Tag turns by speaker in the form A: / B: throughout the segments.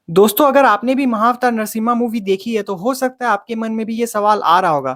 A: दोस्तों, अगर आपने भी महाअवतार नरसिम्हा मूवी देखी है तो हो सकता है आपके मन में भी ये सवाल आ रहा होगा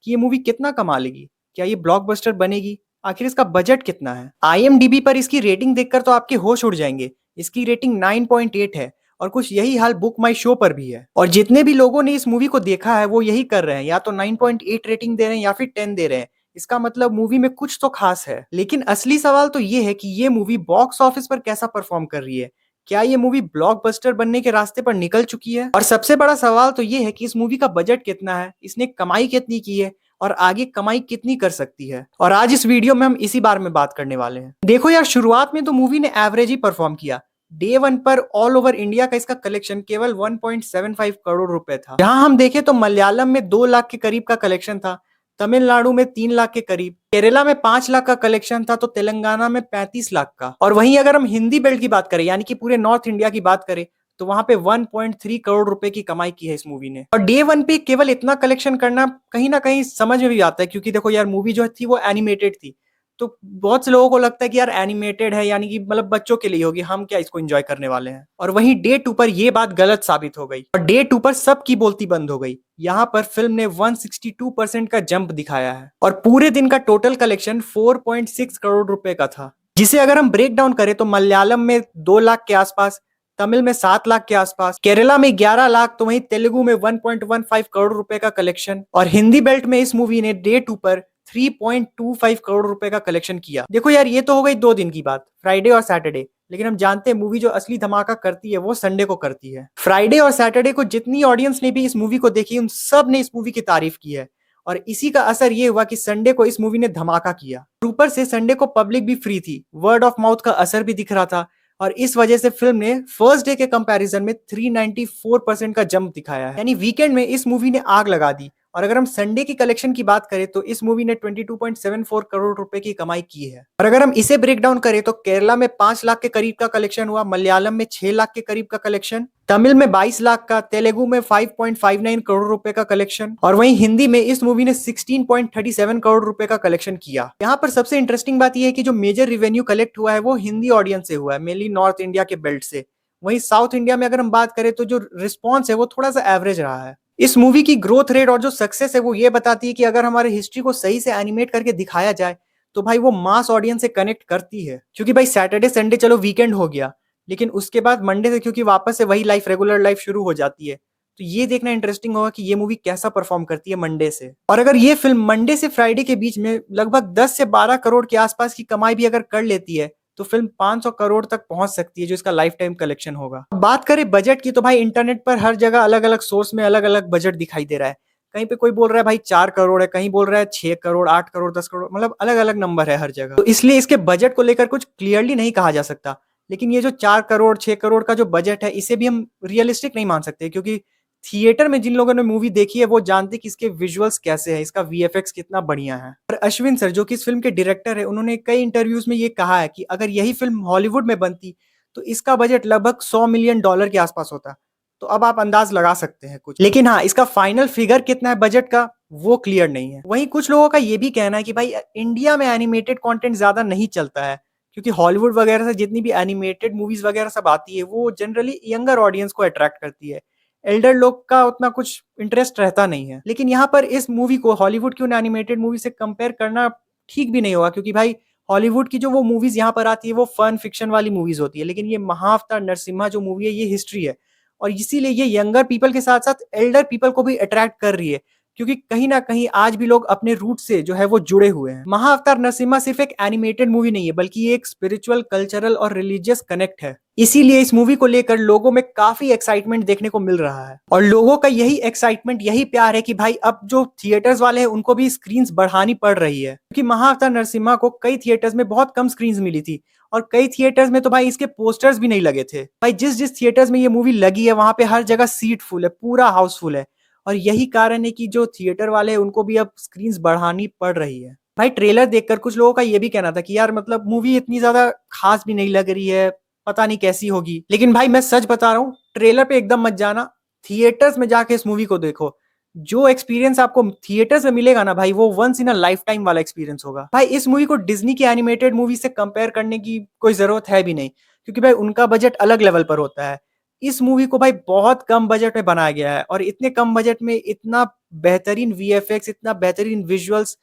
A: कि ये मूवी कितना कमा लेगी। क्या ये ब्लॉकबस्टर बनेगी? आखिर इसका बजट कितना है? आईएमडीबी पर इसकी रेटिंग देखकर तो आपके होश उड़ जाएंगे। इसकी रेटिंग 9.8 है और कुछ यही हाल बुक माई शो पर भी है। और जितने भी लोगों ने इस मूवी को देखा है वो यही कर रहे हैं, या तो 9.8 रेटिंग दे रहे हैं या फिर 10 दे रहे हैं। इसका मतलब मूवी में कुछ तो खास है। लेकिन असली सवाल तो ये है कि ये मूवी बॉक्स ऑफिस पर कैसा परफॉर्म कर रही है। क्या ये मूवी ब्लॉकबस्टर बनने के रास्ते पर निकल चुकी है? और सबसे बड़ा सवाल तो ये है कि इस मूवी का बजट कितना है, इसने कमाई कितनी की है और आगे कमाई कितनी कर सकती है। और आज इस वीडियो में हम इसी बारे में बात करने वाले हैं। देखो यार, शुरुआत में तो मूवी ने एवरेज ही परफॉर्म किया। डे वन पर ऑल ओवर इंडिया का इसका कलेक्शन केवल 1.75 करोड़ रुपए था। जहां हम देखें तो मलयालम में 2 लाख के करीब का कलेक्शन था, तमिलनाडु में 3 लाख के करीब, केरला में 5 लाख का कलेक्शन था, तो तेलंगाना में 35 लाख का। और वहीं अगर हम हिंदी बेल्ट की बात करें, यानी कि पूरे नॉर्थ इंडिया की बात करें, तो वहां पे 1.3 करोड़ रुपए की कमाई की है इस मूवी ने। और डे वन पे केवल इतना कलेक्शन करना कहीं ना कहीं समझ में भी आता है, क्योंकि देखो यार, मूवी जो थी वो एनिमेटेड थी। तो बहुत से लोगों को लगता है कि यार एनिमेटेड है, यानी कि मतलब बच्चों के लिए होगी, हम क्या इसको एंजॉय करने वाले हैं। और वहीं डे टू पर यह बात गलत साबित हो गई और डे टू पर सबकी बोलती बंद हो गई। यहाँ पर फिल्म ने 162% का जंप दिखाया है और पूरे दिन का टोटल कलेक्शन 4.6 करोड़ रुपए का था, जिसे अगर हम ब्रेक डाउन करें तो मलयालम में 2 लाख के आसपास, तमिल में 7 लाख के आसपास, केरला में 11 लाख, तो वहीं तेलुगु में 1.15 करोड़ रुपए का कलेक्शन। और हिंदी बेल्ट में इस मूवी ने डे टू पर 3.25 करोड़ रुपए का कलेक्शन किया। देखो यार, ये तो हो गई 2 दिन की बात, फ्राइडे और सैटरडे। लेकिन हम जानते हैं मूवी जो असली धमाका करती है वो संडे को करती है। फ्राइडे और सैटरडे को जितनी ऑडियंस ने भी इस मूवी को देखी, उन सब ने इस मूवी की तारीफ की है। और इसी का असर ये हुआ कि संडे को इस मूवी ने धमाका किया। ऊपर से संडे को पब्लिक भी फ्री थी, वर्ड ऑफ माउथ का असर भी दिख रहा था। और इस वजह से फिल्म ने फर्स्ट डे के कंपैरिजन में 394% का जंप दिखाया है, यानी वीकेंड में इस मूवी ने आग लगा दी। और अगर हम संडे की कलेक्शन की बात करें तो इस मूवी ने 22.74 करोड़ रुपए की कमाई की है। और अगर हम इसे ब्रेक डाउन करें तो केरला में 5 लाख के करीब का कलेक्शन हुआ, मलयालम में 6 लाख के करीब का कलेक्शन, तमिल में 22 लाख का, तेलुगु में 5.59 करोड़ रुपए का कलेक्शन, और वहीं हिंदी में इस मूवी ने 16.37 करोड़ रुपए का कलेक्शन किया। यहाँ पर सबसे इंटरेस्टिंग बात यह है कि जो मेजर रिवेन्यू कलेक्ट हुआ है वो हिंदी ऑडियंस से हुआ है, मेनली नॉर्थ इंडिया के बेल्ट से। वहीं साउथ इंडिया में अगर हम बात करें तो जो रिस्पॉन्स है वो थोड़ा सा एवरेज रहा है। इस मूवी की ग्रोथ रेट और जो सक्सेस है वो ये बताती है कि अगर हमारे हिस्ट्री को सही से एनिमेट करके दिखाया जाए तो भाई वो मास ऑडियंस से कनेक्ट करती है। क्योंकि भाई सैटरडे संडे चलो वीकेंड हो गया, लेकिन उसके बाद मंडे से क्योंकि वापस से वही लाइफ, रेगुलर लाइफ शुरू हो जाती है। तो ये देखना इंटरेस्टिंग होगा कि ये मूवी कैसा परफॉर्म करती है मंडे से। और अगर ये फिल्म मंडे से फ्राइडे के बीच में लगभग 10 से 12 करोड़ के आसपास की कमाई भी अगर कर लेती है तो फिल्म 500 करोड़ तक पहुंच सकती है, जो इसका लाइफ टाइम कलेक्शन होगा। बात करें बजट की तो भाई इंटरनेट पर हर जगह अलग अलग सोर्स में अलग अलग बजट दिखाई दे रहा है। कहीं पे कोई बोल रहा है भाई 4 करोड़ है, कहीं बोल रहा है 6 करोड़, 8 करोड़, 10 करोड़, मतलब अलग अलग नंबर है हर जगह। तो इसलिए इसके बजट को लेकर कुछ क्लियरली नहीं कहा जा सकता। लेकिन ये जो 4 करोड़ 6 करोड़ का जो बजट है, इसे भी हम रियलिस्टिक नहीं मान सकते, क्योंकि थिएटर में जिन लोगों ने मूवी देखी है वो जानते कि इसके विजुअल्स कैसे हैं, इसका वीएफएक्स कितना बढ़िया है। और अश्विन सर जो कि इस फिल्म के डायरेक्टर है, उन्होंने कई इंटरव्यूज में ये कहा है कि अगर यही फिल्म हॉलीवुड में बनती तो इसका बजट लगभग $100 मिलियन के आसपास होता। तो अब आप अंदाज लगा सकते हैं कुछ। लेकिन हाँ, इसका फाइनल फिगर कितना है बजट का वो क्लियर नहीं है। वहीं कुछ लोगों का ये भी कहना है कि भाई इंडिया में एनिमेटेड कंटेंट ज्यादा नहीं चलता है, क्योंकि हॉलीवुड वगैरह से जितनी भी एनिमेटेड मूवीज वगैरह सब आती है वो जनरली यंगर ऑडियंस को अट्रैक्ट करती है। एल्डर लोग का उतना कुछ इंटरेस्ट रहता नहीं है। लेकिन यहाँ पर इस मूवी को हॉलीवुड की उन एनिमेटेड मूवी से कंपेयर करना ठीक भी नहीं होगा, क्योंकि भाई हॉलीवुड की जो वो मूवीज यहाँ पर आती है वो फन फिक्शन वाली मूवीज होती है, लेकिन ये महाअवतार नरसिम्हा जो मूवी है ये हिस्ट्री है। और इसीलिए ये यंगर पीपल के साथ साथ एल्डर पीपल को भी अट्रैक्ट कर रही है, क्योंकि कहीं ना कहीं आज भी लोग अपने रूट से जो है वो जुड़े हुए हैं। महाअवतार नरसिम्हा सिर्फ एक एनिमेटेड मूवी नहीं है, बल्कि ये एक स्पिरिचुअल, कल्चरल और रिलीजियस कनेक्ट है। इसीलिए इस मूवी को लेकर लोगों में काफी एक्साइटमेंट देखने को मिल रहा है। और लोगों का यही एक्साइटमेंट, यही प्यार है कि भाई अब जो थिएटर्स वाले हैं उनको भी स्क्रीन्स बढ़ानी पड़ रही है, क्योंकि महाअवतार नरसिम्हा को कई थिएटर्स में बहुत कम स्क्रीन्स मिली थी। और कई थिएटर्स में तो भाई इसके पोस्टर्स भी नहीं लगे थे। भाई जिस जिस थिएटर्स में ये मूवी लगी है वहां पे हर जगह सीट फुल है, पूरा हाउसफुल है। और यही कारण है कि जो थिएटर वाले हैं उनको भी अब स्क्रीन्स बढ़ानी पड़ रही है। भाई ट्रेलर देखकर कुछ लोगों का ये भी कहना था कि यार मतलब मूवी इतनी ज्यादा खास भी नहीं लग रही है, पता नहीं कैसी होगी। लेकिन भाई मैं सच बता रहा हूँ, ट्रेलर पे एकदम मत जाना, थिएटर्स में जाके इस मूवी को देखो। जो एक्सपीरियंस आपको थिएटर्स में मिलेगा ना भाई, वो once in a life time वाला एक्सपीरियंस होगा। भाई इस मूवी को डिज्नी की एनिमेटेड मूवी से कंपेयर करने की कोई जरूरत है भी नहीं, क्योंकि भाई उनका बजट अलग लेवल पर होता है। इस मूवी को भाई बहुत कम बजट में बनाया गया है और इतने कम बजट में इतना बेहतरीन वीएफएक्स, इतना बेहतरीन विजुअल्स,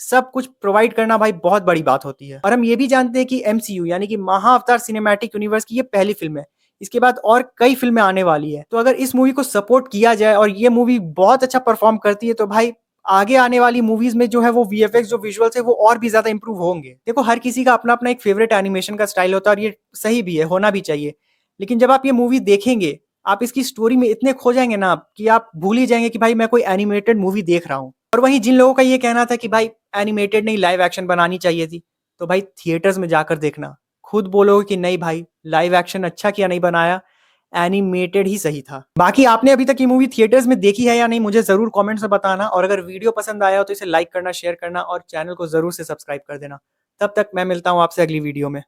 A: सब कुछ प्रोवाइड करना भाई बहुत बड़ी बात होती है। और हम ये भी जानते हैं कि एमसीयू यानी कि महाअवतार सिनेमैटिक यूनिवर्स की ये पहली फ़िल्म है। इसके बाद और कई फ़िल्में आने वाली है। तो अगर इस मूवी को सपोर्ट किया जाए और ये मूवी बहुत अच्छा परफ़ॉर्म करती है तो भाई आगे आने वाली मूवीज़ में जो है वो वीएफएक्स जो विजुअल्स है वो और भी ज़्यादा इम्प्रूव होंगे। देखो हर किसी का अपना-अपना एक फ़ेवरेट एनिमेशन का स्टाइल होता है और ये सही भी है, होना भी चाहिए। लेकिन जब आप ये मूवी देखेंगे, आप इसकी स्टोरी में इतने खो जाएँगे ना आप कि आप भूल ही जाएँगे कि भाई मैं कोई एनिमेटेड मूवी देख रहा हूँ। और वहीं जिन लोगों का ये कहना था कि भाई एनिमेटेड नहीं लाइव एक्शन बनानी चाहिए थी, तो भाई थिएटर्स में जाकर देखना। खुद बोलोगे कि नहीं भाई लाइव एक्शन अच्छा किया नहीं बनाया, एनिमेटेड ही सही था। बाकी आपने अभी तक ये मूवी थिएटर्स में देखी है या नहीं मुझे ज़रूर कमेंट्स में बताना और अगर वीडियो पसंद आया हो तो इसे लाइक करना, शेयर करना और चैनल को ज़रूर से सब्सक्राइब कर देना। तब तक मैं मिलता हूँ आपसे अगली वीडियो में।